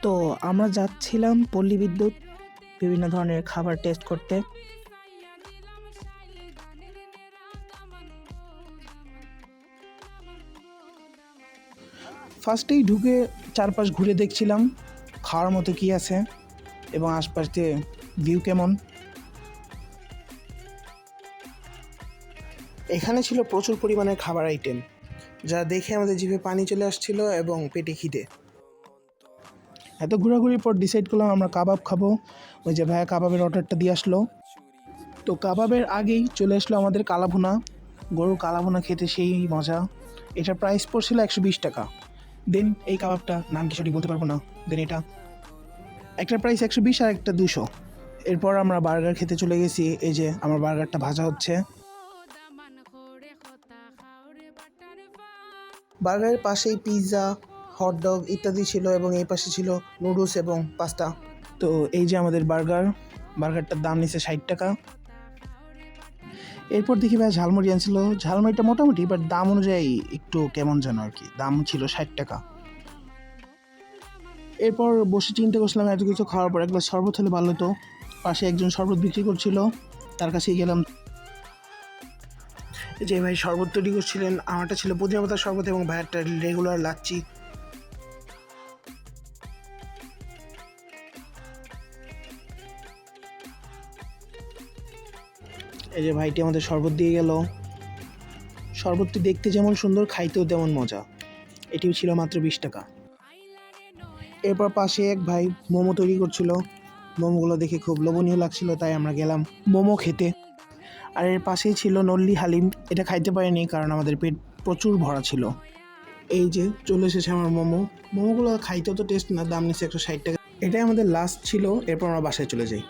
তো আমরা যাচ্ছিলাম পল্লী বিদ্যুৎ বিভিন্ন ধরনের খাবার টেস্ট করতে। ফার্স্টেই ঢুকে চারপাশ ঘুরে দেখছিলাম খাওয়ার মতো কি আছে এবং আশপাশ দিয়ে ভিউ কেমন। এখানে ছিল প্রচুর পরিমাণে খাবার আইটেম, যা দেখে আমাদের জিভে পানি চলে আসছিল এবং পেটে খিদে। এত ঘোরাঘুরির পর ডিসাইড করলাম আমরা কাবাব খাবো। ওই যে ভাইয়া কাবাবের অর্ডারটা দিয়ে আসলো। তো কাবাবের আগেই চলে আসলো আমাদের কালাভুনা। গরুর কালাভুনা খেতে সেই মজা। এটার প্রাইস পড়ছিল 120 টাকা। দেন এই কাবাবটা নাম কি সঠিক বলতে পারবো না। দেন এটা একটার প্রাইস 120 আর একটা 200। এরপর আমরা বার্গার খেতে চলে গেছি। এই যে আমার বার্গারটা ভাজা হচ্ছে। বার্গারের পাশেই পিৎজা, হটডগ ইত্যাদি ছিল এবং এই পাশে ছিল নুডলস এবং পাস্তা। তো এই যে আমাদের বার্গারটার দাম নিচ্ছে 60 টাকা। এরপর দেখি ভাই ঝালমুড়ি আনছিল। ঝালমুড়িটা মোটামুটি, বাট দাম অনুযায়ী একটু কেমন যেন আর কি। দাম ছিল 60 টাকা। এরপর বসে চিন্তা করছিলাম এত কিছু খাওয়ার পর এক গ্লাস শরবত হলে ভালো হতো। পাশে একজন শরবত বিক্রি করছিল, তার কাছেই গেলাম। যে ভাই শরবত তৈরি করছিলেন, আমারটা ছিল পুদিনা পাতার শরবত এবং ভাইয়ারটা রেগুলার লাচ্ছি। এই যে ভাইটি আমাদের শরবত দিয়ে গেল। শরবতটি দেখতে যেমন সুন্দর, খাইতেও তেমন মজা। এটিও ছিল মাত্র 20 টাকা। এরপর পাশে এক ভাই মোমো তৈরি করছিল। মোমোগুলো দেখে খুব লোভনীয় লাগছিল, তাই আমরা গেলাম মোমো খেতে। আর এর পাশেই ছিল নল্লি হালিম। এটা খাইতে পারিনি কারণ আমাদের পেট প্রচুর ভরা ছিল। এই যে চলে এসেছে আমার মোমোগুলো খাইতেও তো টেস্ট না, দাম নিচ্ছে 160 টাকা। এটাই আমাদের লাস্ট ছিল। এরপর আমরা বাসায় চলে যাই।